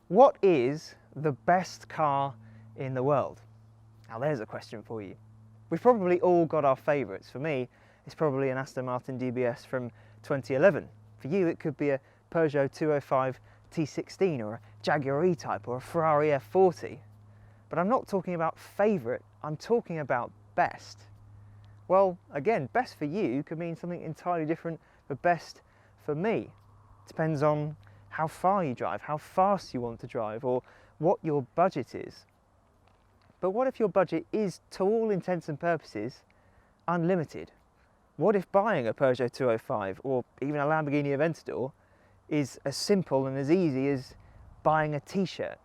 What is the best car in the world? Now there's a question for you. We've probably all got our favourites. For me, it's probably an Aston Martin DBS from 2011. For you, it could be a Peugeot 205 T16 or a Jaguar E-Type or a Ferrari F40. But I'm not talking about favourite, I'm talking about best. Well, again, best for you could mean something entirely different for best for me. Depends on how far you drive, how fast you want to drive, or what your budget is. But what if your budget is, to all intents and purposes, unlimited? What if buying a Peugeot 205 or even a Lamborghini Aventador is as simple and as easy as buying a t-shirt?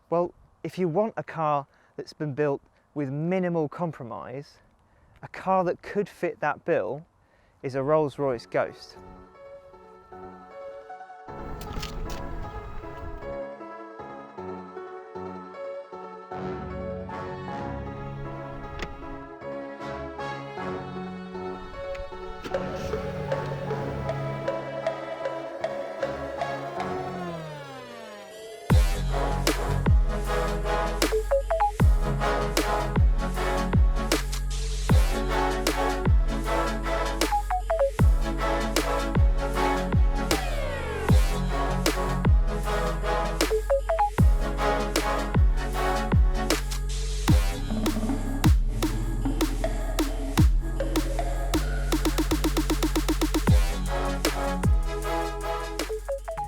Well, if you want a car that's been built with minimal compromise, a car that could fit that bill is a Rolls-Royce Ghost.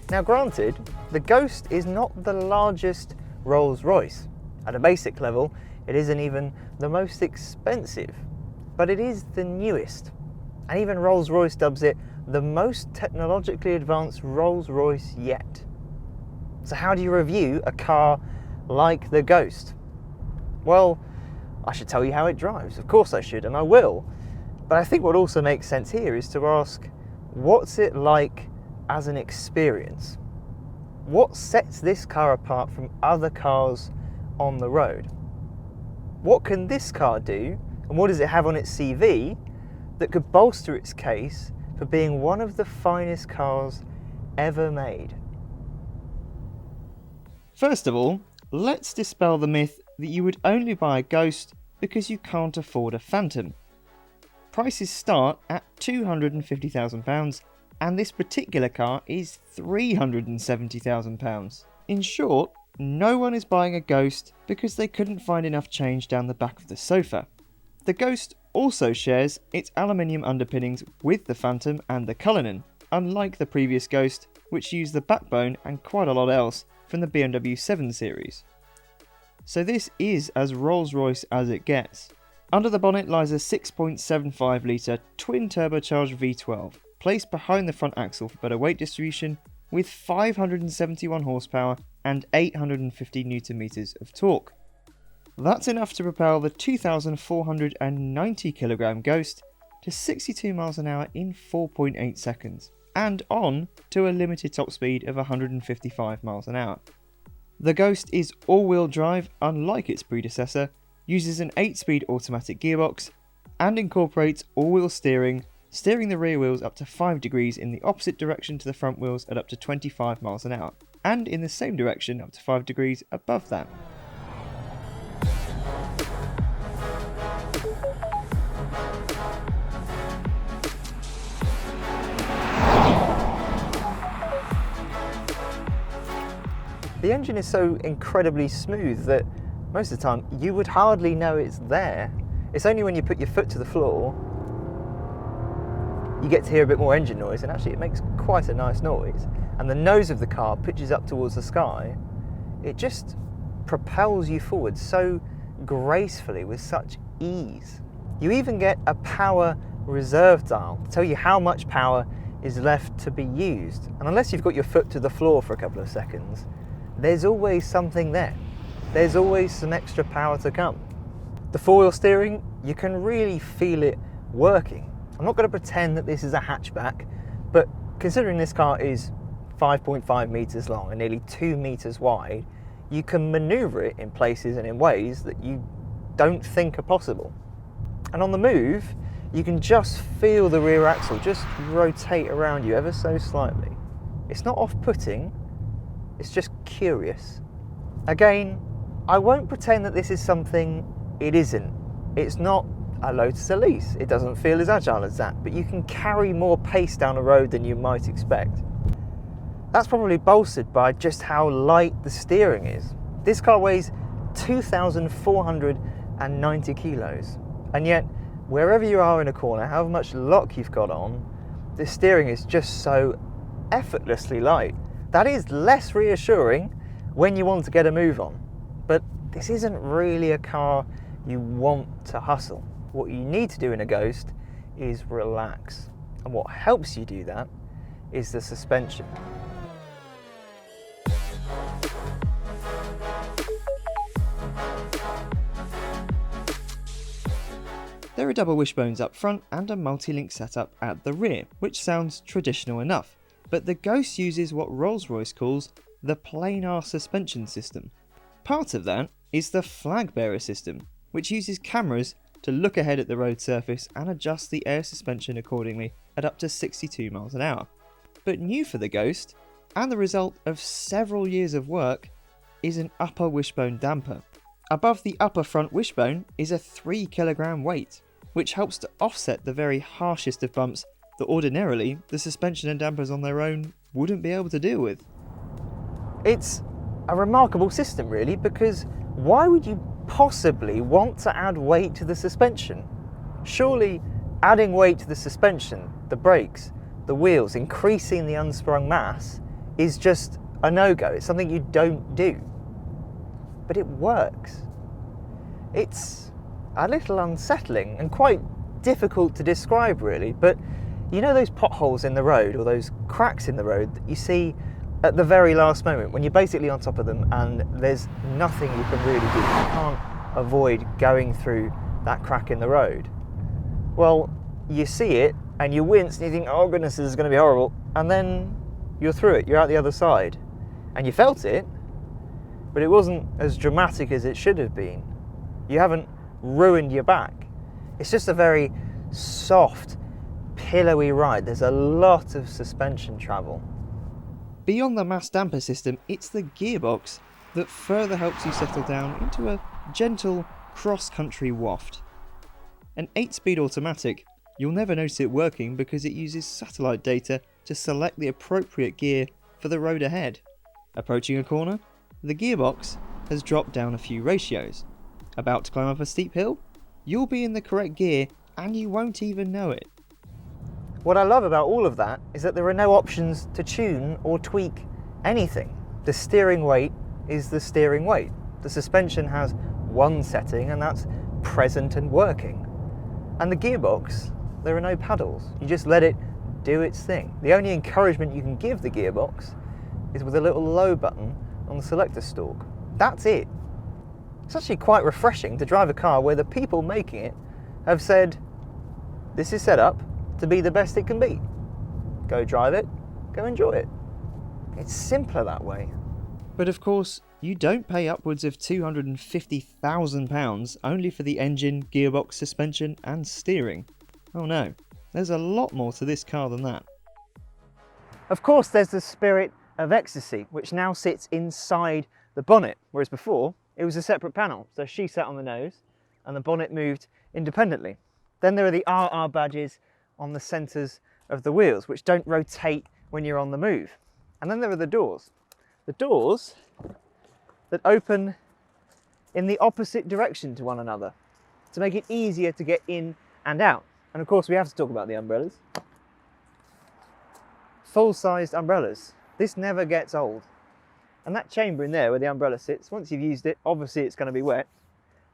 Now granted, the Ghost is not the largest Rolls-Royce. At a basic level, it isn't even the most expensive, but it is the newest. And even Rolls-Royce dubs it the most technologically advanced Rolls-Royce yet. So how do you review a car like the Ghost? Well, I should tell you how it drives. Of course I should, and I will. But I think what also makes sense here is to ask, what's it like as an experience? What sets this car apart from other cars on the road? What can this car do, and what does it have on its CV that could bolster its case for being one of the finest cars ever made? First of all, let's dispel the myth that you would only buy a Ghost because you can't afford a Phantom. Prices start at £250,000, and this particular car is £370,000. In short, no one is buying a Ghost because they couldn't find enough change down the back of the sofa. The Ghost also shares its aluminium underpinnings with the Phantom and the Cullinan, unlike the previous Ghost, which used the backbone and quite a lot else from the BMW 7 Series. So this is as Rolls-Royce as it gets. Under the bonnet lies a 6.75 litre twin turbocharged V12, placed behind the front axle for better weight distribution, with 571 horsepower and 850 Nm of torque. That's enough to propel the 2,490 kg Ghost to 62 miles an hour in 4.8 seconds, and on to a limited top speed of 155 miles an hour. The Ghost is all-wheel drive, unlike its predecessor, uses an 8-speed automatic gearbox, and incorporates all-wheel steering the rear wheels up to 5 degrees in the opposite direction to the front wheels at up to 25 miles an hour, and in the same direction up to 5 degrees above that. The engine is so incredibly smooth that most of the time you would hardly know it's there. It's only when you put your foot to the floor you get to hear a bit more engine noise, and actually it makes quite a nice noise. And the nose of the car pitches up towards the sky. It just propels you forward so gracefully with such ease. You even get a power reserve dial to tell you how much power is left to be used. And unless you've got your foot to the floor for a couple of seconds, there's always something there. There's always some extra power to come. The four-wheel steering, you can really feel it working. I'm not going to pretend that this is a hatchback, but considering this car is 5.5 metres long and nearly 2 metres wide, you can manoeuvre it in places and in ways that you don't think are possible. And on the move, you can just feel the rear axle just rotate around you ever so slightly. It's not off-putting, it's just curious. Again, I won't pretend that this is something it isn't. It's not a Lotus Elise. It doesn't feel as agile as that, but you can carry more pace down a road than you might expect. That's probably bolstered by just how light the steering is. This car weighs 2,490 kilos, and yet wherever you are in a corner, however much lock you've got on, the steering is just so effortlessly light. That is less reassuring when you want to get a move on, but this isn't really a car you want to hustle. What you need to do in a Ghost is relax, and what helps you do that is the suspension. There are double wishbones up front and a multi-link setup at the rear, which sounds traditional enough, but the Ghost uses what Rolls-Royce calls the planar suspension system. Part of that is the flag bearer system, which uses cameras to look ahead at the road surface and adjust the air suspension accordingly at up to 62 miles an hour. But new for the Ghost, and the result of several years of work, is an upper wishbone damper. Above the upper front wishbone is a 3 kilogram weight, which helps to offset the very harshest of bumps that ordinarily the suspension and dampers on their own wouldn't be able to deal with. It's a remarkable system really, because why would you possibly want to add weight to the suspension? Surely adding weight to the suspension, the brakes, the wheels, increasing the unsprung mass is just a no-go. It's something you don't do. But it works. It's a little unsettling and quite difficult to describe really, but you know those potholes in the road or those cracks in the road that you see at the very last moment when you're basically on top of them and there's nothing you can really do. You can't avoid going through that crack in the road. Well, you see it and you wince and you think, oh goodness, this is going to be horrible, and then you're through it, you're out the other side, and you felt it, but it wasn't as dramatic as it should have been. You haven't ruined your back. It's just a very soft, pillowy ride. There's a lot of suspension travel. Beyond the mass damper system, it's the gearbox that further helps you settle down into a gentle cross-country waft. An 8-speed automatic, you'll never notice it working because it uses satellite data to select the appropriate gear for the road ahead. Approaching a corner, the gearbox has dropped down a few ratios. About to climb up a steep hill? You'll be in the correct gear and you won't even know it. What I love about all of that is that there are no options to tune or tweak anything. The steering weight is the steering weight. The suspension has one setting and that's present and working. And the gearbox, there are no paddles. You just let it do its thing. The only encouragement you can give the gearbox is with a little low button on the selector stalk. That's it. It's actually quite refreshing to drive a car where the people making it have said, this is set up to be the best it can be. Go drive it, go enjoy it. It's simpler that way. But of course, you don't pay upwards of £250,000 only for the engine, gearbox, suspension and steering. Oh no, there's a lot more to this car than that. Of course, there's the spirit of ecstasy, which now sits inside the bonnet, whereas before it was a separate panel. So she sat on the nose and the bonnet moved independently. Then there are the RR badges on the centres of the wheels, which don't rotate when you're on the move. And then there are the doors. The doors that open in the opposite direction to one another to make it easier to get in and out. And of course we have to talk about the umbrellas. Full-sized umbrellas. This never gets old. And that chamber in there where the umbrella sits, once you've used it, obviously it's going to be wet.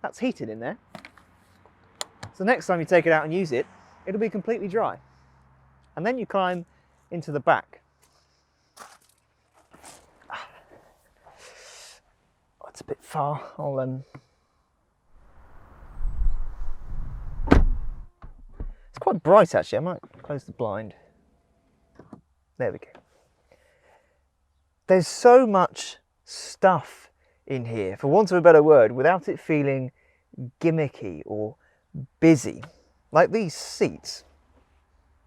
That's heated in there. So next time you take it out and use it, it'll be completely dry. And then you climb into the back. Oh, it's a bit far. It's quite bright actually. I might close the blind. There we go. There's so much stuff in here, for want of a better word, without it feeling gimmicky or busy. Like these seats.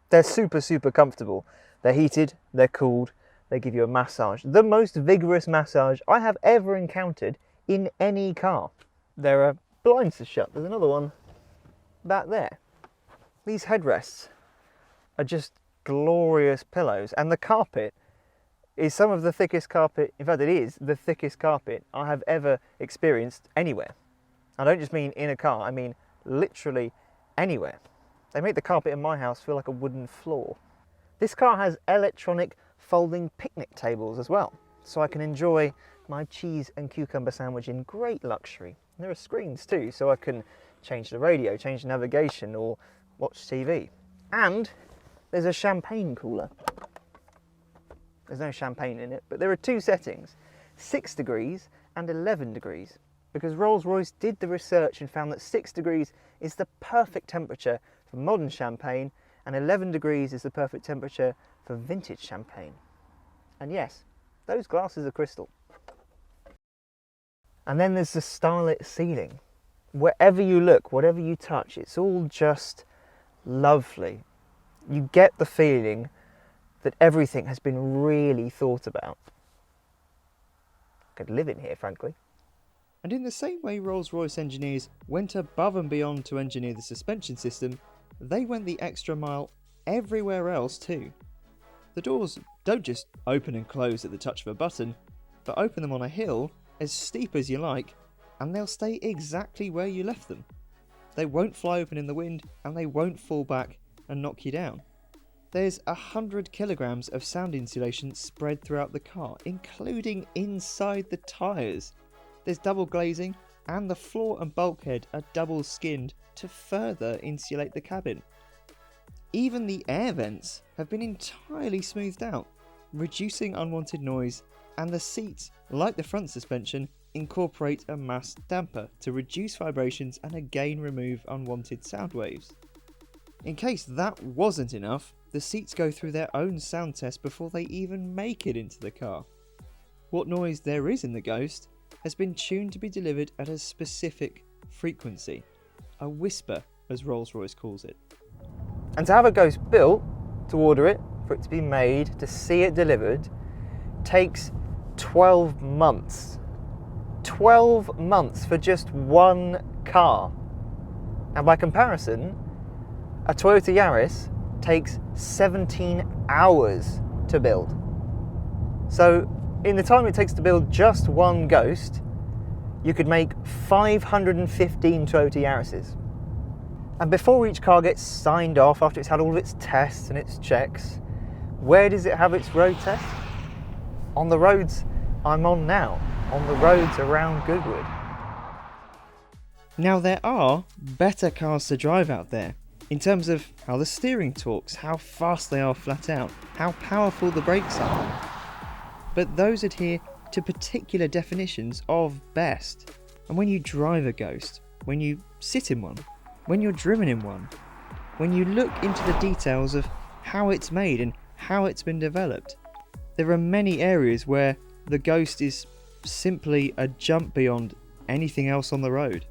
They're super, super comfortable. They're heated, they're cooled, they give you a massage. The most vigorous massage I have ever encountered in any car. There are blinds to shut. There's another one back there. These headrests are just glorious pillows, and the carpet is some of the thickest carpet, in fact it is the thickest carpet I have ever experienced anywhere. I don't just mean in a car, I mean literally anywhere. They make the carpet in my house feel like a wooden floor. This car has electronic folding picnic tables as well, so I can enjoy my cheese and cucumber sandwich in great luxury. And there are screens too, so I can change the radio, change the navigation, or watch TV. And there's a champagne cooler. There's no champagne in it, but there are two settings, 6 degrees and 11 degrees, because Rolls-Royce did the research and found that 6 degrees is the perfect temperature for modern champagne, and 11 degrees is the perfect temperature for vintage champagne. And yes, those glasses are crystal. And then there's the starlit ceiling. Wherever you look, whatever you touch, it's all just lovely. You get the feeling that everything has been really thought about. I could live in here, frankly. And in the same way Rolls-Royce engineers went above and beyond to engineer the suspension system, they went the extra mile everywhere else too. The doors don't just open and close at the touch of a button, but open them on a hill as steep as you like, and they'll stay exactly where you left them. They won't fly open in the wind, and they won't fall back and knock you down. There's 100 kilograms of sound insulation spread throughout the car, including inside the tyres. There's double glazing, and the floor and bulkhead are double skinned to further insulate the cabin. Even the air vents have been entirely smoothed out, reducing unwanted noise, and the seats, like the front suspension, incorporate a mass damper to reduce vibrations and again remove unwanted sound waves. In case that wasn't enough, the seats go through their own sound test before they even make it into the car. What noise there is in the Ghost has been tuned to be delivered at a specific frequency, a whisper as Rolls-Royce calls it. And to have a Ghost built, to order it, for it to be made, to see it delivered, takes 12 months. 12 months for just one car. And by comparison, a Toyota Yaris takes 17 hours to build. So in the time it takes to build just one Ghost, you could make 515 Toyota Yarises. And before each car gets signed off, after it's had all of its tests and its checks, where does it have its road test? On the roads I'm on now, on the roads around Goodwood. Now there are better cars to drive out there, in terms of how the steering torques, how fast they are flat out, how powerful the brakes are. But those adhere to particular definitions of best. And when you drive a Ghost, when you sit in one, when you're driven in one, when you look into the details of how it's made and how it's been developed, there are many areas where the Ghost is simply a jump beyond anything else on the road.